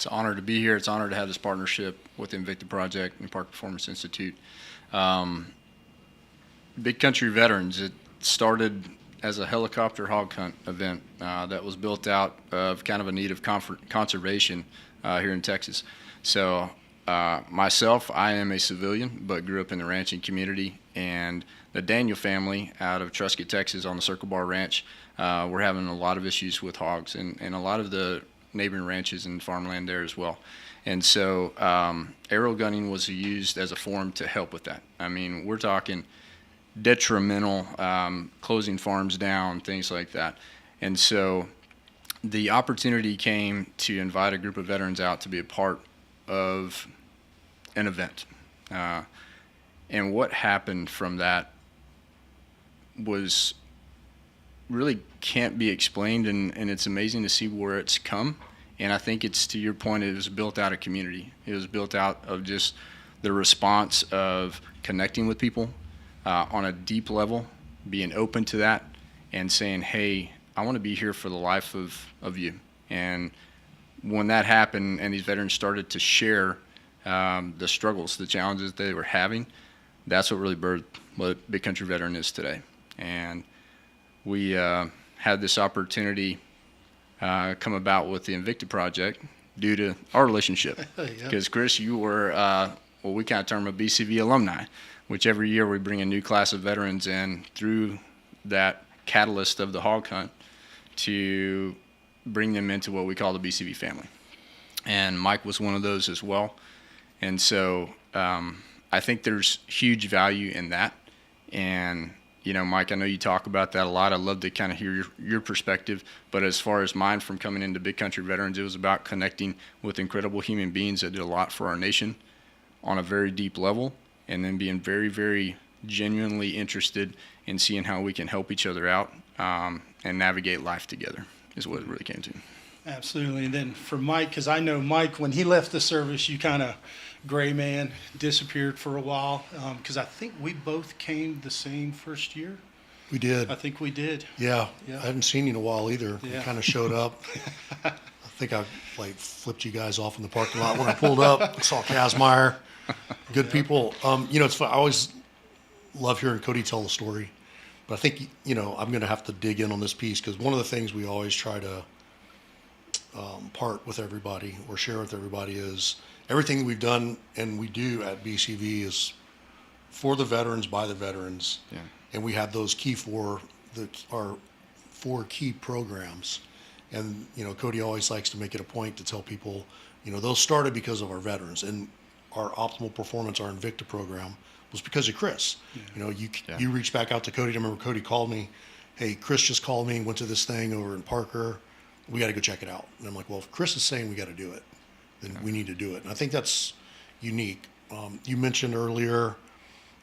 It's an honor to be here. It's an honor to have this partnership with the Invicta Project and Park Performance Institute. Um, Big Country Veterans, it started as a helicopter hog hunt event that was built out of kind of a need of conservation here in Texas. So myself, I am a civilian, but grew up in the ranching community, and the Daniel family out of Truscott, Texas on the Circle Bar Ranch, we're having a lot of issues with hogs and a lot of the neighboring ranches and farmland there as well. And so arrow gunning was used as a form to help with that. I mean, we're talking detrimental, closing farms down, things like that. And so the opportunity came to invite a group of veterans out to be a part of an event. And what happened from that was really can't be explained, and it's amazing to see where it's come. And I think it's, to your point, it was built out of community. It was built out of just the response of connecting with people on a deep level, being open to that, and saying, hey, I want to be here for the life of you. And when that happened and these veterans started to share the struggles, the challenges they were having, that's what really birthed what Big Country Veteran is today. And we had this opportunity come about with the Invicta Project due to our relationship. Because, Chris, you were what we kind of term a BCV alumni, which every year we bring a new class of veterans in through that catalyst of the hog hunt to bring them into what we call the BCV family. And Mike was one of those as well. And so I think there's huge value in that. And, you know, Mike, I know you talk about that a lot. I'd love to kind of hear your perspective. But as far as mine from coming into Big Country Veterans, it was about connecting with incredible human beings that did a lot for our nation on a very deep level, and then being very, very genuinely interested in seeing how we can help each other out and navigate life together is what it really came to. Absolutely. And then for Mike, because I know Mike, when he left the service, you kind of gray man, disappeared for a while, because I think we both came the same first year. We did. I think we did. Yeah. I hadn't seen you in a while either. Yeah. You kind of showed up. I think I flipped you guys off in the parking lot when I pulled up. Saw Kazmaier. Good people. You know, it's fun. I always love hearing Cody tell the story, but I think, you know, I'm going to have to dig in on this piece, because one of the things we always try to part with everybody or share with everybody is everything we've done and we do at BCV is for the veterans, by the veterans. Yeah. And we have those our four key programs. And, you know, Cody always likes to make it a point to tell people, you know, those started because of our veterans. And our optimal performance, our Invicta program, was because of Chris. Yeah. You know, you reached back out to Cody. I remember Cody called me, hey, Chris just called me, went to this thing over in Parker. We got to go check it out. And I'm like, well, if Chris is saying we got to do it, then we need to do it. And I think that's unique. You mentioned earlier,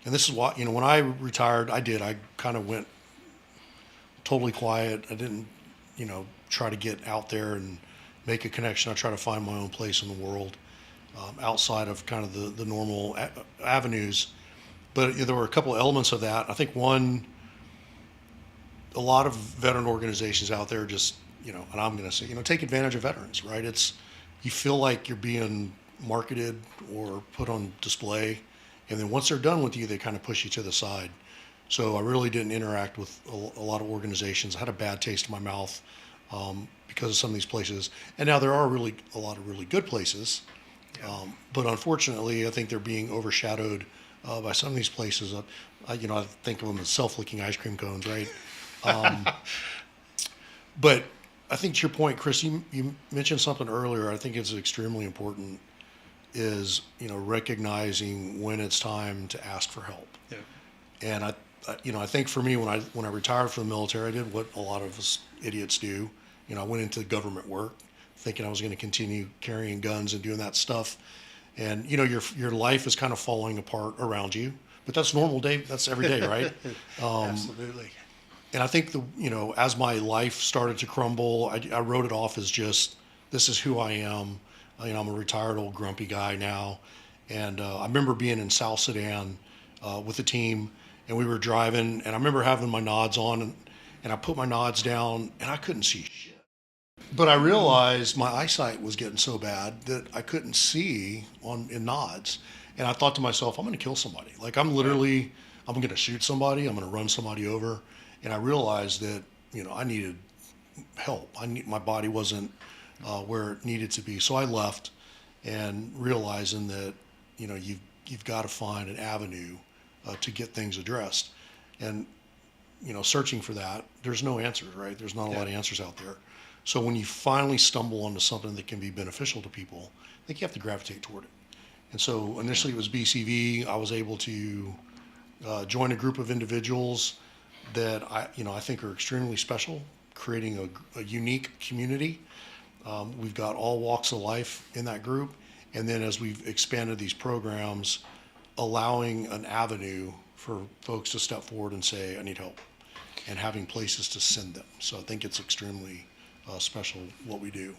and this is why, you know, when I retired, I kind of went totally quiet. I didn't, you know, try to get out there and make a connection. I try to find my own place in the world outside of kind of the normal avenues. But there were a couple of elements of that. I think one, a lot of veteran organizations out there just, you know, and I'm going to say, you know, take advantage of veterans, right? You feel like you're being marketed or put on display, and then once they're done with you, they kind of push you to the side. So I really didn't interact with a lot of organizations. I had a bad taste in my mouth because of some of these places. And now there are a lot of really good places, but unfortunately, I think they're being overshadowed by some of these places. You know, I think of them as self-licking ice cream cones, right? But I think to your point, Chris, you mentioned something earlier. I think it's extremely important is, you know, recognizing when it's time to ask for help. Yeah. And I think for me, when I retired from the military, I did what a lot of us idiots do. You know, I went into government work thinking I was going to continue carrying guns and doing that stuff. And, you know, your life is kind of falling apart around you, but that's normal day. That's every day, right? Absolutely. And I think you know, as my life started to crumble, I wrote it off as just, this is who I am. You know, I'm a retired old grumpy guy now. And I remember being in South Sudan with the team, and we were driving, and I remember having my nods on, and I put my nods down, and I couldn't see shit. But I realized my eyesight was getting so bad that I couldn't see in nods. And I thought to myself, I'm going to kill somebody. Like I'm going to shoot somebody. I'm going to run somebody over. And I realized that, I needed help. My body wasn't where it needed to be. So I left and realizing that, you've got to find an avenue to get things addressed. And, searching for that, there's no answers, right? There's not a lot of answers out there. So when you finally stumble onto something that can be beneficial to people, I think you have to gravitate toward it. And so initially it was BCV. I was able to join a group of individuals that I think are extremely special, creating a unique community. We've got all walks of life in that group. And then as we've expanded these programs, allowing an avenue for folks to step forward and say, I need help, and having places to send them. So I think it's extremely special what we do.